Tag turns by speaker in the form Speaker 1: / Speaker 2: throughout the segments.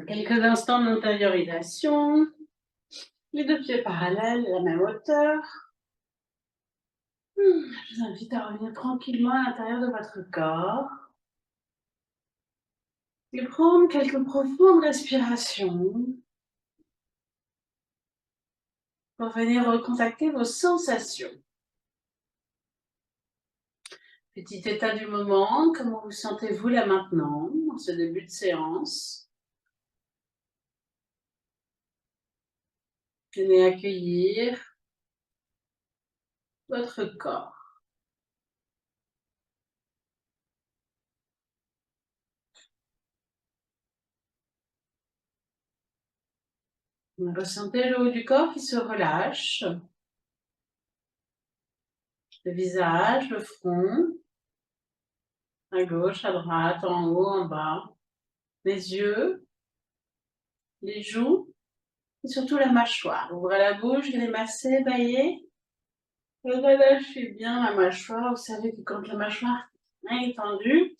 Speaker 1: Quelques instants d'intériorisation. Les deux pieds parallèles, à la même hauteur. Je vous invite à revenir tranquillement à l'intérieur de votre corps. Et prendre quelques profondes respirations pour venir recontacter vos sensations. Petit état du moment, comment vous sentez-vous là maintenant, en ce début de séance? Venez accueillir votre corps. Ressentez le haut du corps qui se relâche, le visage, le front, à gauche, à droite, en haut, en bas, les yeux, les joues et surtout la mâchoire. Ouvrez la bouche, grimacez, baillez. Relâchez bien la mâchoire. Vous savez que quand la mâchoire est tendue,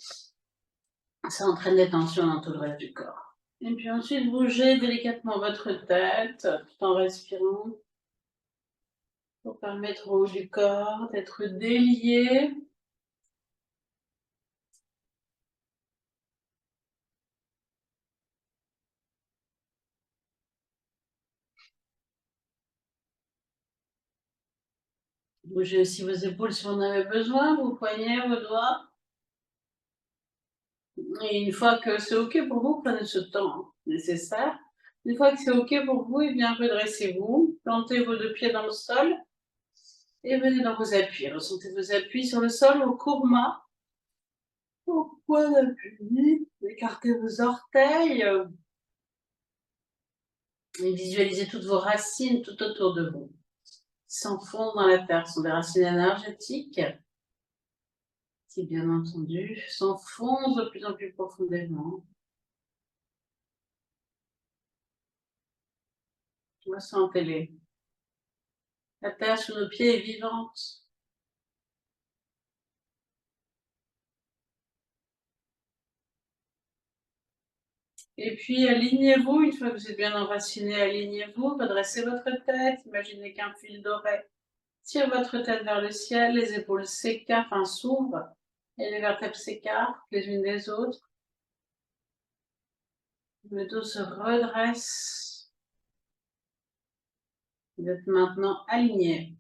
Speaker 1: ça entraîne des tensions dans tout le reste du corps. Et puis ensuite, bougez délicatement votre tête tout en respirant pour permettre au haut du corps d'être délié. Bougez aussi vos épaules si vous en avez besoin, vos poignets, vos doigts. Et une fois que c'est OK pour vous, prenez ce temps nécessaire. Une fois que c'est OK pour vous, eh bien redressez-vous, plantez vos deux pieds dans le sol et venez dans vos appuis. Ressentez vos appuis sur le sol au courma, au point d'appui. Écartez vos orteils et visualisez toutes vos racines tout autour de vous. S'enfoncent dans la terre, ce sont des racines énergétiques qui, bien entendu, s'enfoncent de plus en plus profondément. Ressentez-les. La terre sous nos pieds est vivante. Et puis alignez-vous, une fois que vous êtes bien enraciné, alignez-vous, redressez votre tête, imaginez qu'un fil doré tire votre tête vers le ciel, les épaules s'écartent, enfin s'ouvrent, et les vertèbres s'écartent les unes des autres. Le dos se redresse. Vous êtes maintenant aligné.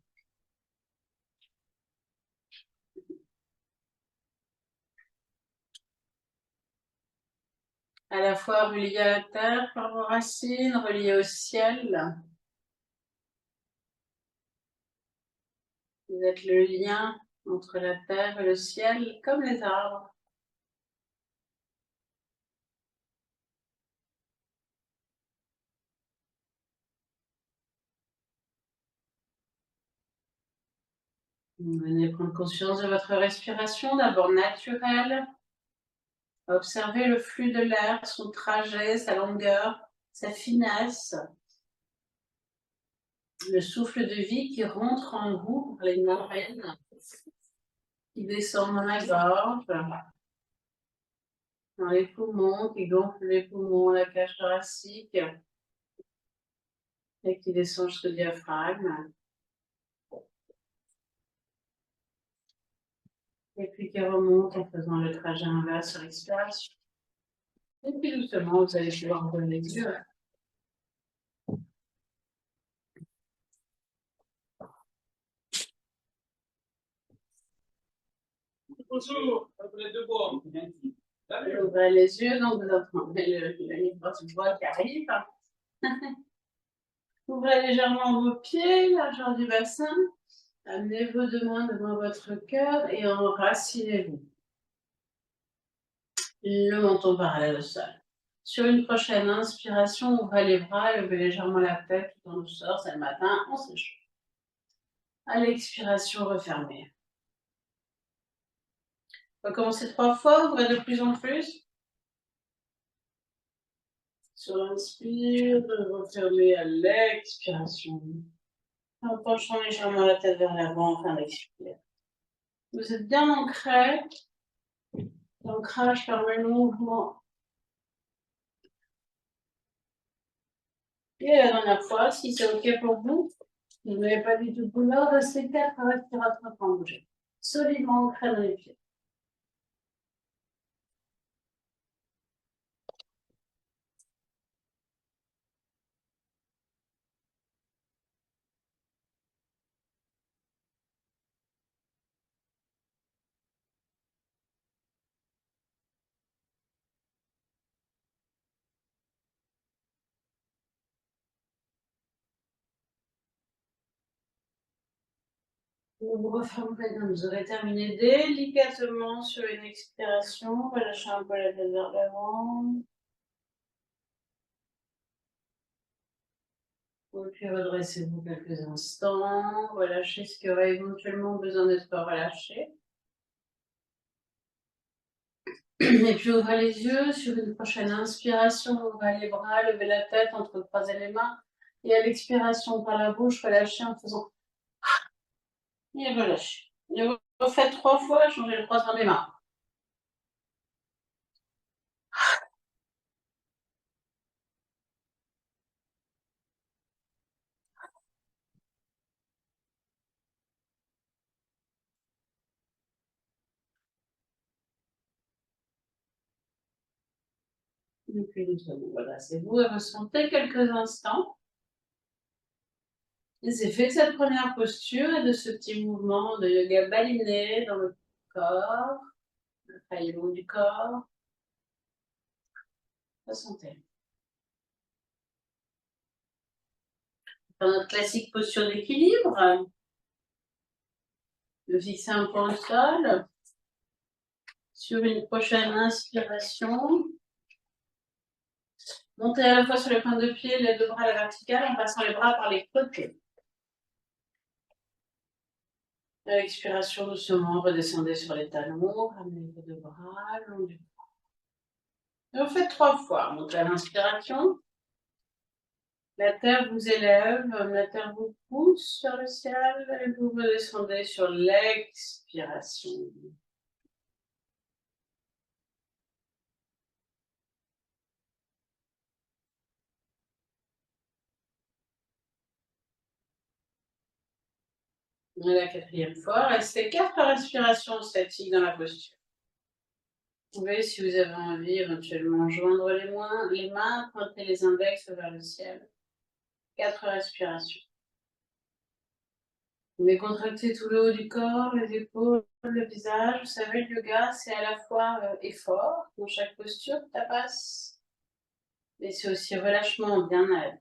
Speaker 1: À la fois relié à la terre par vos racines, relié au ciel. Vous êtes le lien entre la terre et le ciel, comme les arbres. Vous venez prendre conscience de votre respiration, d'abord naturelle. Observez le flux de l'air, son trajet, sa longueur, sa finesse. Le souffle de vie qui rentre en vous par les narines, qui descend dans la gorge, dans les poumons, qui gonfle les poumons, la cage thoracique, et qui descend jusqu'au diaphragme. Et puis qui remonte en faisant le trajet inverse sur l'expiration. Et puis doucement, vous allez pouvoir ouvrir les yeux.
Speaker 2: Bonjour,
Speaker 1: Ouvrez les yeux, donc vous entendez le micro de voix qui arrive. Ouvrez légèrement vos pieds, largeur du bassin. Amenez vos deux mains devant votre cœur et enracinez-vous. Le menton parallèle au sol. Sur une prochaine inspiration, ouvrez les bras et levez légèrement la tête tout en douceur. C'est le matin, on s'échauffe. À l'expiration, refermez. On va commencer 3 fois, ouvrez de plus en plus. Sur l'inspire, refermez à l'expiration. En penchant légèrement la tête vers l'avant en fin d'expiration. Vous êtes bien ancré. L'ancrage permet le mouvement Et la dernière fois, si c'est OK pour vous, vous n'avez pas du tout de douleur, restez 4 respirations sans bouger. Solidement ancré dans les pieds. Vous refermerez comme vous aurez terminé délicatement sur une expiration. Relâchez un peu la tête vers l'avant. Et puis redressez-vous quelques instants. Relâchez ce qui aurait éventuellement besoin d'être relâché. Et puis ouvrez les yeux. Sur une prochaine inspiration, ouvrez les bras, levez la tête, entrecroisez les mains. Et à l'expiration par la bouche, relâchez en faisant. Et relâchez. Et vous refaites 3 fois, changez le croisement des mains. Et puis doucement, voilà, c'est vous et ressentez quelques instants les effets de cette première posture et de ce petit mouvement de yoga baliné dans le corps, le faillot du corps. Ressentez. Dans notre classique posture d'équilibre, de fixer un point au sol. Sur une prochaine inspiration, montez à la fois sur les pointes de pied, les deux bras à la verticale en passant les bras par les côtés. À l'expiration, doucement, redescendez sur les talons, ramenez vos deux bras le long du corps. Et vous faites 3 fois. Montez à l'inspiration. La terre vous élève, la terre vous pousse vers le ciel et vous redescendez sur l'expiration. Et la 4e fois, restez 4 respirations statiques dans la posture. Vous pouvez, si vous avez envie, éventuellement joindre les mains, pointer les index vers le ciel. 4 respirations. Vous décontractez tout le haut du corps, les épaules, le visage. Vous savez, le yoga, c'est à la fois effort dans chaque posture, tapas, mais c'est aussi relâchement, bien-être.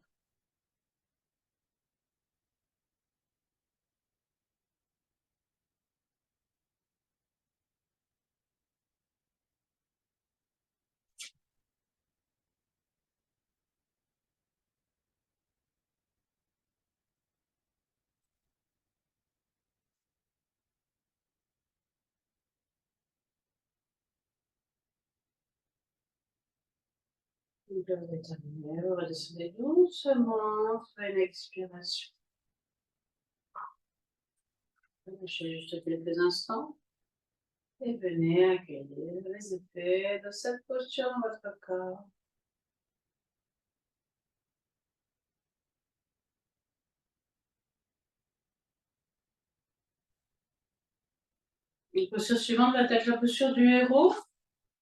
Speaker 1: Donc là, vous êtes terminé, vous redescendez doucement sur une expiration. Lâchez juste quelques instants et venez accueillir les effets de cette posture dans votre corps. La posture suivante va être la posture du héros.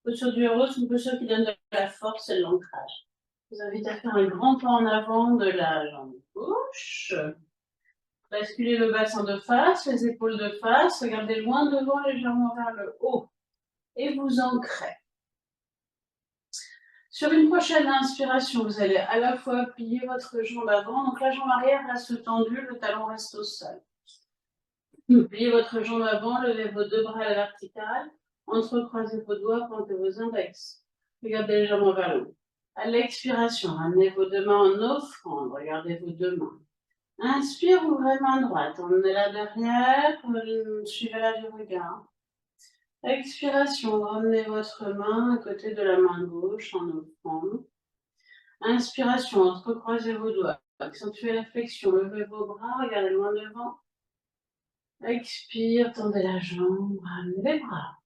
Speaker 1: La posture du héros, c'est une posture qui donne de la force et de l'ancrage. Je vous invite à faire un grand pas en avant de la jambe gauche. Basculez le bassin de face, les épaules de face. Regardez loin devant, légèrement vers le haut. Et vous ancrez. Sur une prochaine inspiration, vous allez à la fois plier votre jambe avant. Donc la jambe arrière reste tendue, le talon reste au sol. Pliez votre jambe avant, levez vos deux bras à la verticale. Entrecroisez vos doigts, pointez vos index. Regardez les jambes vers le haut. À l'expiration, ramenez vos deux mains en offrande. Regardez vos deux mains. Inspire, ouvrez main droite. Emmenez-la derrière, suivez-la du regard. Expiration, ramenez votre main à côté de la main gauche en offrande. Inspiration, entrecroisez vos doigts. Accentuez la flexion, levez vos bras, regardez loin devant. Expire, tendez la jambe, ramenez les bras.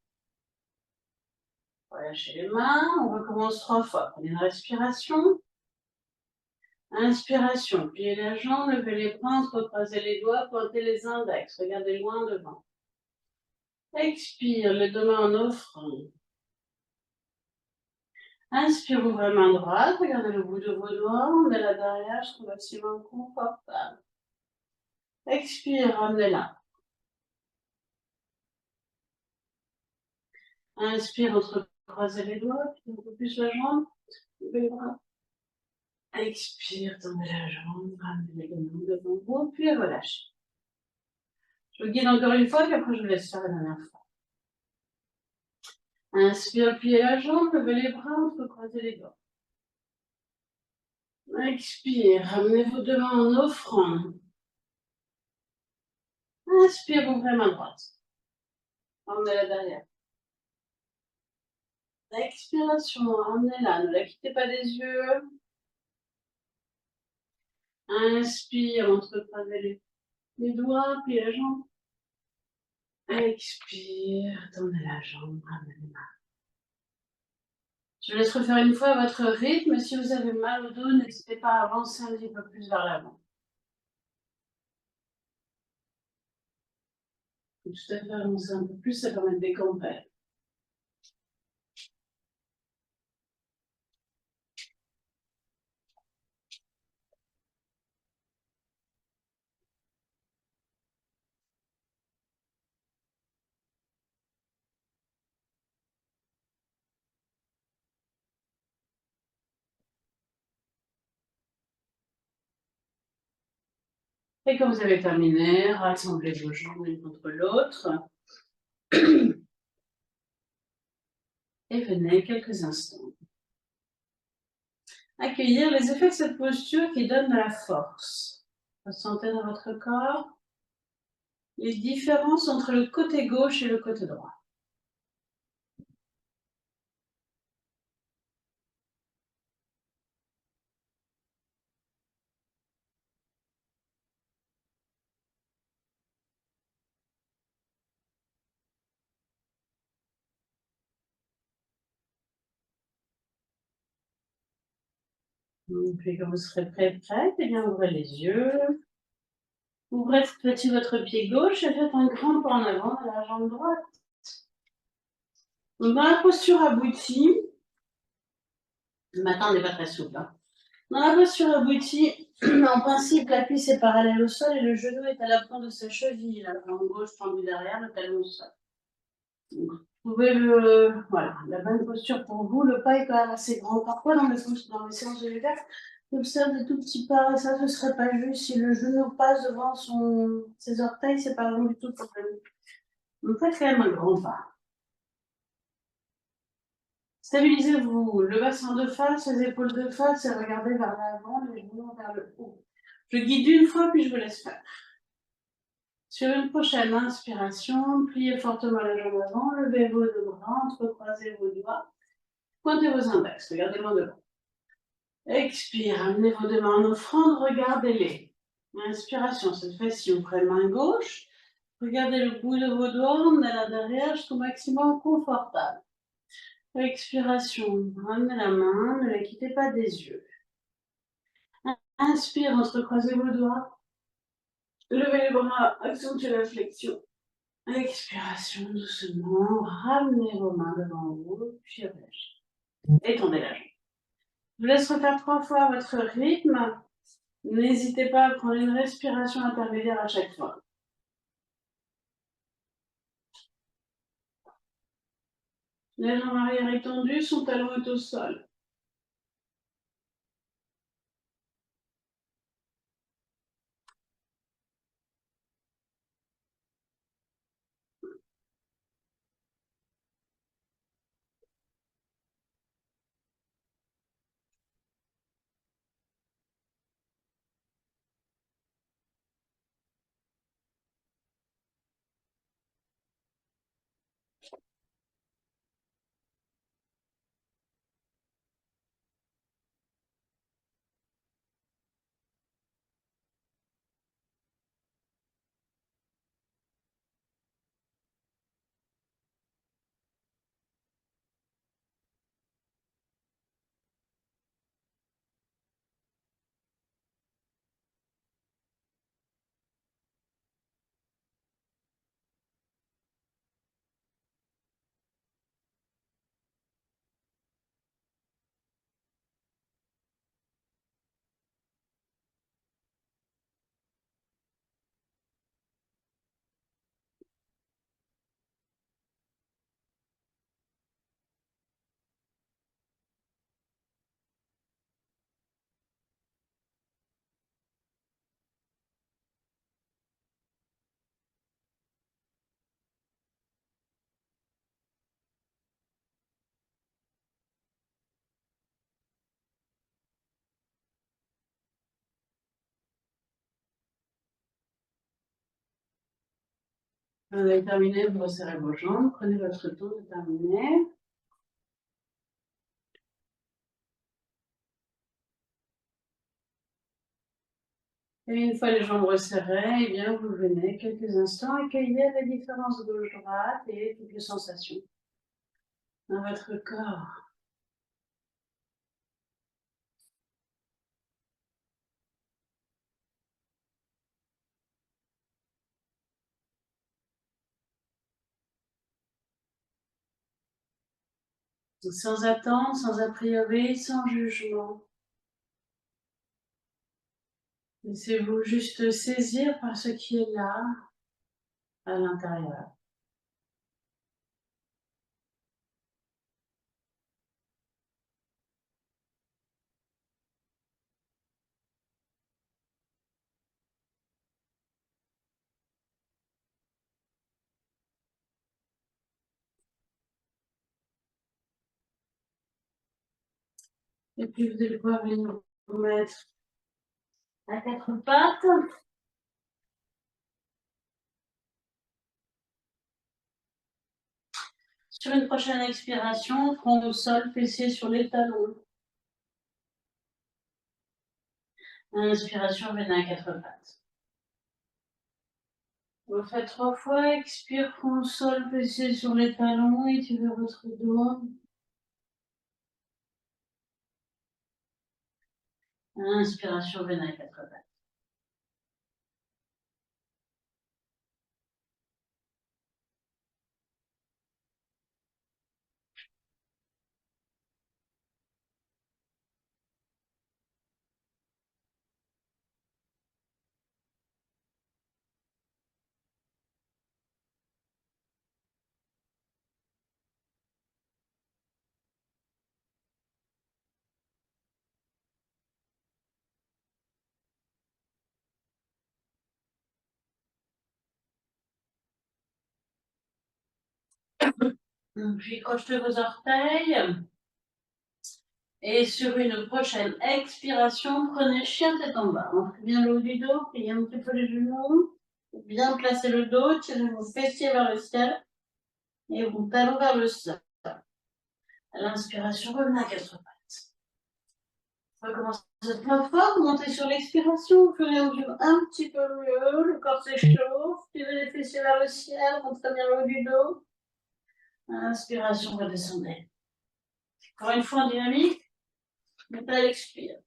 Speaker 1: Relâchez les mains, on recommence 3 fois. Prenez une respiration. Inspiration, pliez la jambe, levez les bras, entrecroisez les doigts, pointez les index, regardez loin devant. Expire, les deux mains en offrande. Inspire, ouvrez main droite, regardez le bout de vos doigts, emmenez la derrière jusqu'au maximum confortable. Expire, ramenez-la. Inspire, entrecroisez les doigts, pliez un peu plus la jambe, levez les bras. Expire, tendez la jambe, ramenez les deux mains devant vous, puis relâchez. Je vous guide encore une fois, puis après je vous laisse faire la dernière fois. Inspire, pliez la jambe, levez les bras, entrecroisez les doigts. Expire, ramenez vos deux mains en offrande. Inspire, ouvrez main droite. Emmenez-la derrière. Expiration, ramenez-la, ne la quittez pas des yeux. Inspire, entrecroisez les doigts, pliez la jambe. Expire, tendez la jambe, ramenez les mains. Je vous laisse refaire une fois à votre rythme. Si vous avez mal au dos, n'hésitez pas à avancer un petit peu plus vers l'avant. Tout à fait avancer un peu plus, ça permet de décamper. Et quand vous avez terminé, rassemblez vos jambes l'une contre l'autre. Et venez quelques instants accueillir les effets de cette posture qui donne de la force. Ressentez dans votre corps les différences entre le côté gauche et le côté droit. Puis quand vous serez prête, eh bien ouvrez les yeux. Ouvrez petit votre pied gauche et faites un grand pas en avant à la jambe droite. Donc dans la posture aboutie, le matin on n'est pas très souple. Dans la posture aboutie, en principe, la cuisse est parallèle au sol et le genou est à l'avant de sa cheville. La jambe gauche tendue derrière, le talon au sol. Donc, vous pouvez voilà, la bonne posture pour vous. Le pas est quand même assez grand. Parfois, dans les séances de yoga, on observe des tout petits pas. Et ça, ce serait pas juste. Si le genou passe devant ses orteils, c'est pas bon du tout pour le. Donc, faites quand même un grand pas. Stabilisez-vous, le bassin de face, les épaules de face et regardez vers l'avant, les genoux vers le haut. Je guide une fois, puis je vous laisse faire. Sur une prochaine inspiration, pliez fortement la jambe avant, levez vos deux bras, entrecroisez vos doigts, pointez vos index, regardez loin devant. Expire, amenez vos deux mains en offrande, regardez-les. Inspiration, cette fois-ci, ouvrez main gauche, regardez le bout de vos doigts, emmenez la derrière jusqu'au maximum confortable. Expiration, ramenez la main, ne la quittez pas des yeux. Inspire, entrecroisez vos doigts. Levez les bras, accentuez la flexion. Expiration, doucement. Ramenez vos mains devant vous, puis relâchez. Étendez la jambe. Je vous laisse refaire 3 fois à votre rythme. N'hésitez pas à prendre une respiration intermédiaire à chaque fois. La jambe arrière est tendue, son talon est au sol. Vous avez terminé, vous resserrez vos jambes, prenez votre temps de terminer. Et une fois les jambes resserrées, eh bien, vous venez quelques instants accueillir les différences gauche-droite et toutes les sensations dans votre corps. Sans attente, sans a priori, sans jugement. Laissez-vous juste saisir par ce qui est là, à l'intérieur. Et puis vous allez pouvoir venir vous mettre à quatre pattes. Sur une prochaine expiration, front au sol, fessiers sur les talons. Inspiration, venez à quatre pattes. Vous faites 3 fois, expire, front au sol, fessiers sur les talons, étirez votre dos. Inspiration, venez à quatre pattes. Puis crochetez vos orteils. Et sur une prochaine expiration, prenez chien tête en bas. Entrez bien le haut du dos, pliez un petit peu les genoux. Bien placer le dos, tirez vos fessiers vers le ciel et vos talons vers le sol. À l'inspiration, revenez à quatre pattes. Recommencez plein fort, montez sur l'expiration, au fur et à mesure un petit peu mieux, le corps s'échauffe, tirez les fessiers vers le ciel, montrez bien le haut du dos. À l'inspiration, redescendez. Encore une fois en dynamique, montez à l'expire.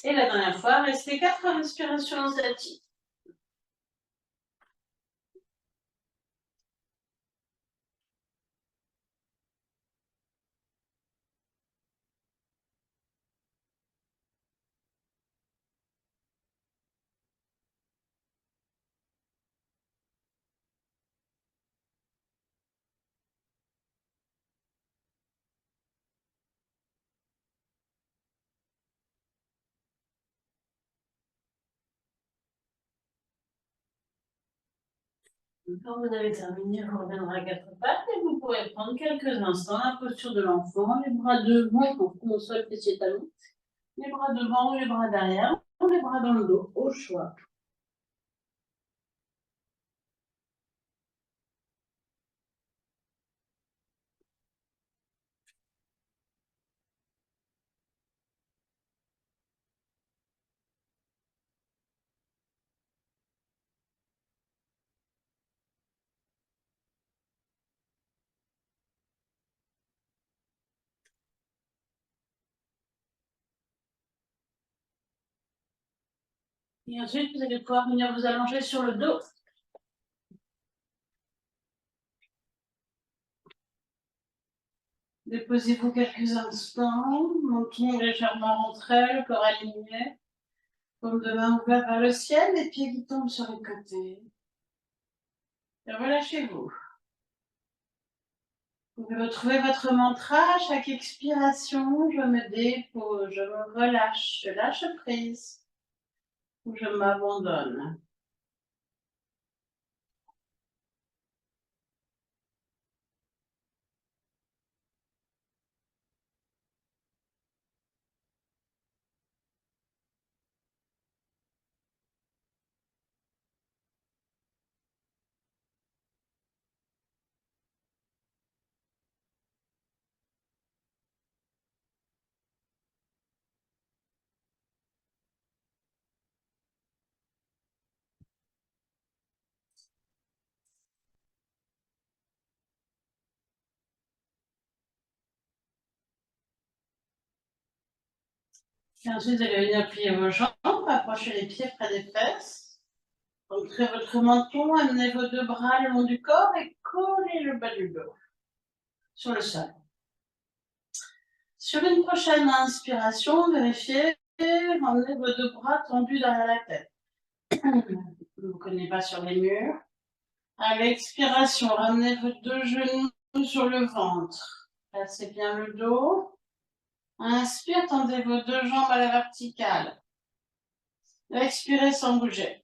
Speaker 1: Et la dernière fois, restez 4 respirations statiques. Quand vous avez terminé, vous reviendrez à quatre pattes et vous pourrez prendre quelques instants la posture de l'enfant, les bras devant, front au sol, fessiers talons, les bras devant ou les bras derrière, ou les bras dans le dos, au choix. Et ensuite, vous allez pouvoir venir vous allonger sur le dos. Déposez-vous quelques instants, menton légèrement rentré, le corps aligné, paume de main ouverte vers le ciel, les pieds qui tombent sur les côtés. Et relâchez-vous. Vous pouvez retrouver votre mantra à chaque expiration. Je me dépose, je me relâche, je lâche prise ou je m'abandonne. Et ensuite, vous allez venir plier vos jambes, approchez les pieds près des fesses. Rentrez votre menton, amenez vos deux bras le long du corps et collez le bas du dos sur le sol. Sur une prochaine inspiration, vérifiez, ramenez vos deux bras tendus derrière la tête. Ne vous cognez pas sur les murs. À l'expiration, ramenez vos deux genoux sur le ventre. Placez bien le dos. Inspire, tendez vos deux jambes à la verticale. Expirez sans bouger.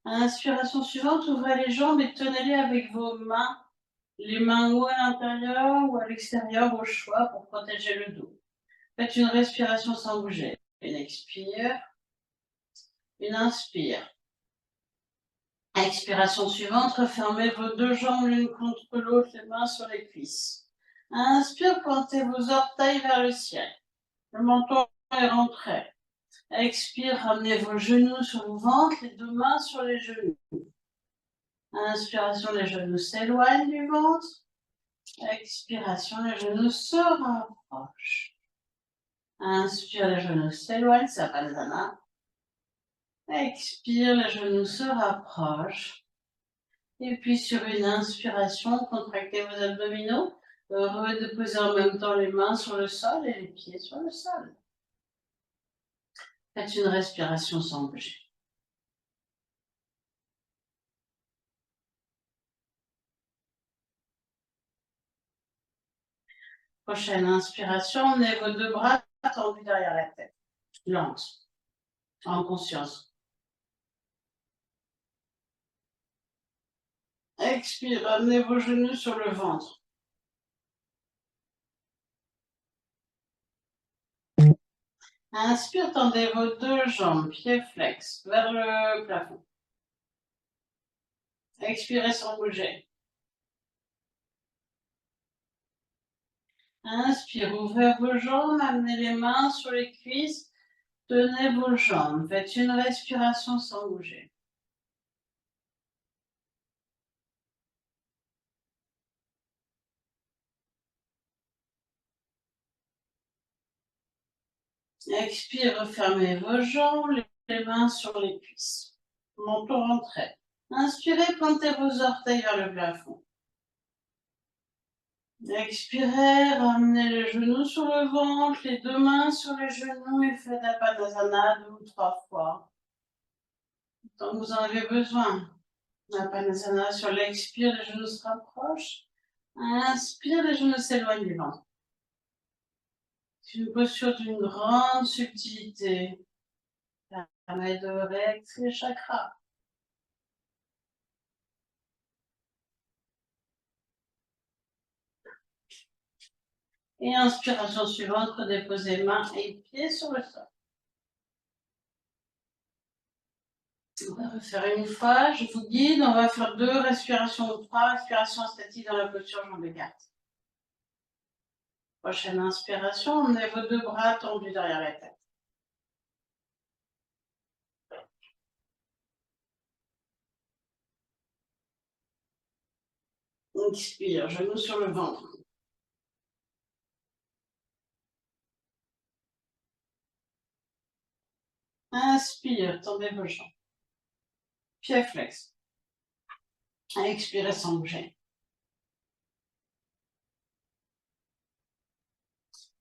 Speaker 1: Inspiration suivante, ouvrez les jambes et tenez-les avec vos mains. Les mains ou à l'intérieur ou à l'extérieur au choix pour protéger le dos. Faites une respiration sans bouger. Une expire. Une inspire. Expiration suivante, refermez vos deux jambes l'une contre l'autre, les mains sur les cuisses. Inspire, pointez vos orteils vers le ciel. Le menton est rentré. Expire, ramenez vos genoux sur le ventre, les deux mains sur les genoux. Inspiration, les genoux s'éloignent du ventre. Expiration, les genoux se rapprochent. Inspire, les genoux s'éloignent, Savasana. Expire, les genoux se rapprochent. Et puis sur une inspiration, contractez vos abdominaux. Redéposez en même temps les mains sur le sol et les pieds sur le sol. Faites une respiration sans bouger. Prochaine inspiration, emmenez vos deux bras tendus derrière la tête. Lente, en conscience. Expire, amenez vos genoux sur le ventre. Inspire, tendez vos deux jambes, pieds flex, vers le plafond. Expirez sans bouger. Inspire, ouvrez vos jambes, amenez les mains sur les cuisses, tenez vos jambes. Faites une respiration sans bouger. Expire, refermez vos jambes, les mains sur les cuisses. Menton rentré. Inspirez, pointez vos orteils vers le plafond. Expirez, ramenez les genoux sur le ventre, les deux mains sur les genoux et faites Apanasana 2 ou 3 fois. Tant que vous en avez besoin. Apanasana sur l'expire, les genoux se rapprochent. Inspire, les genoux s'éloignent du ventre. C'est une posture d'une grande subtilité. Ça permet de réactiver les chakras. Et inspiration suivante, redéposez mains et pieds sur le sol. On va refaire une fois, je vous guide, on va faire 2 respirations ou 3 respirations statiques dans la posture jambes écartées. Prochaine inspiration, emmenez vos deux bras tendus derrière la tête. Expire, genoux sur le ventre. Inspire, tendez vos jambes. Pieds flex. Expirez sans bouger.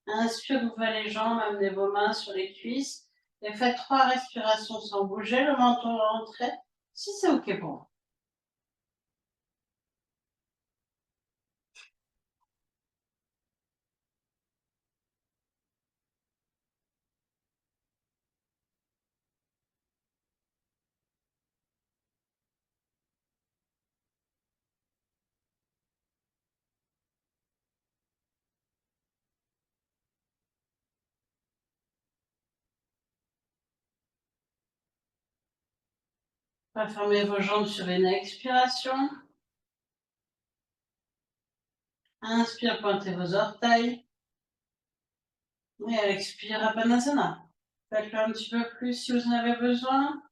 Speaker 1: Inspire, ouvrez les jambes, amenez vos mains sur les cuisses et faites 3 respirations sans bouger, le menton rentré, si c'est OK pour vous. Fermez vos jambes sur une expiration. Inspire, pointez vos orteils. Et à l'expire, Apanasana. Faites-le un petit peu plus si vous en avez besoin.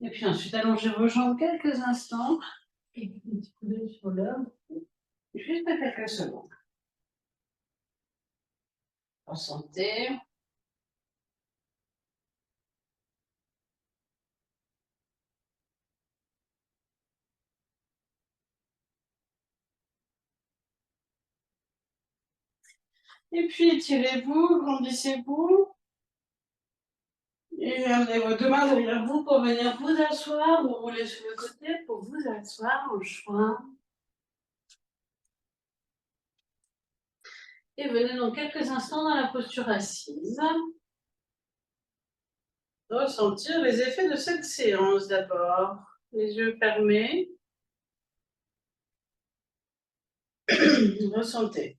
Speaker 1: Et puis ensuite, allongez vos jambes quelques instants. Et puis, un petit coup d'œil sur l'heure. Juste quelques secondes. Ressentez. Et puis, étirez-vous, grandissez-vous. Et amenez vos deux mains derrière vous pour venir vous asseoir. Vous roulez sur le côté pour vous asseoir au choix. Et venez donc quelques instants dans la posture assise. Ressentir les effets de cette séance d'abord. Les yeux fermés. Ressentez.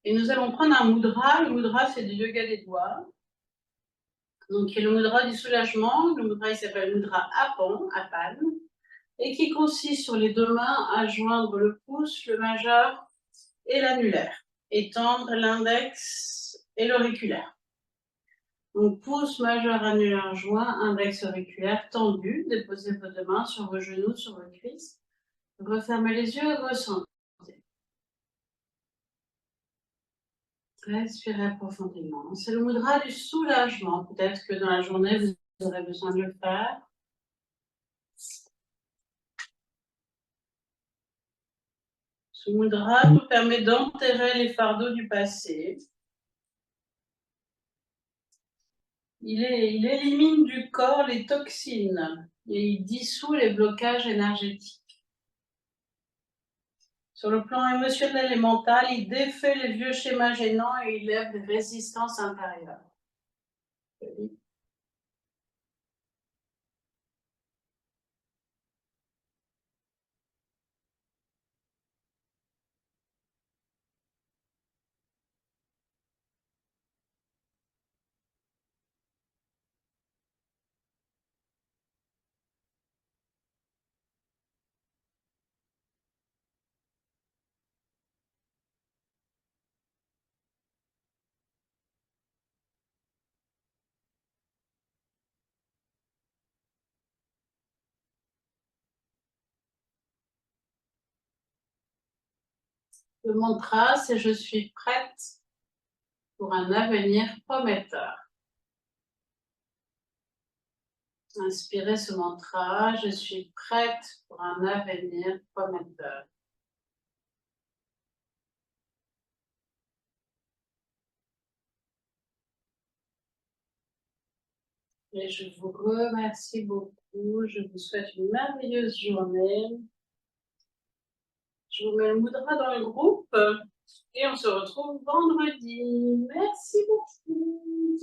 Speaker 1: Et nous allons prendre un mudra. Le mudra, c'est du yoga des doigts. Donc, il y a le mudra du soulagement. Le mudra, il s'appelle mudra Apan, et qui consiste sur les deux mains à joindre le pouce, le majeur et l'annulaire, et tendre l'index et l'auriculaire. Donc, pouce, majeur, annulaire joint, index, auriculaire tendu. Déposez vos deux mains sur vos genoux, sur vos cuisses. Refermez les yeux et ressentez. Respirez profondément. C'est le mudra du soulagement. Peut-être que dans la journée, vous aurez besoin de le faire. Ce mudra vous permet d'enterrer les fardeaux du passé. Il élimine du corps les toxines et il dissout les blocages énergétiques. Sur le plan émotionnel et mental, il défait les vieux schémas gênants et il lève des résistances intérieures. Le mantra, c'est « Je suis prête pour un avenir prometteur ». Inspirez ce mantra, je suis prête pour un avenir prometteur. Et je vous remercie beaucoup, je vous souhaite une merveilleuse journée. Je vous mets le mudra dans le groupe et on se retrouve vendredi. Merci beaucoup.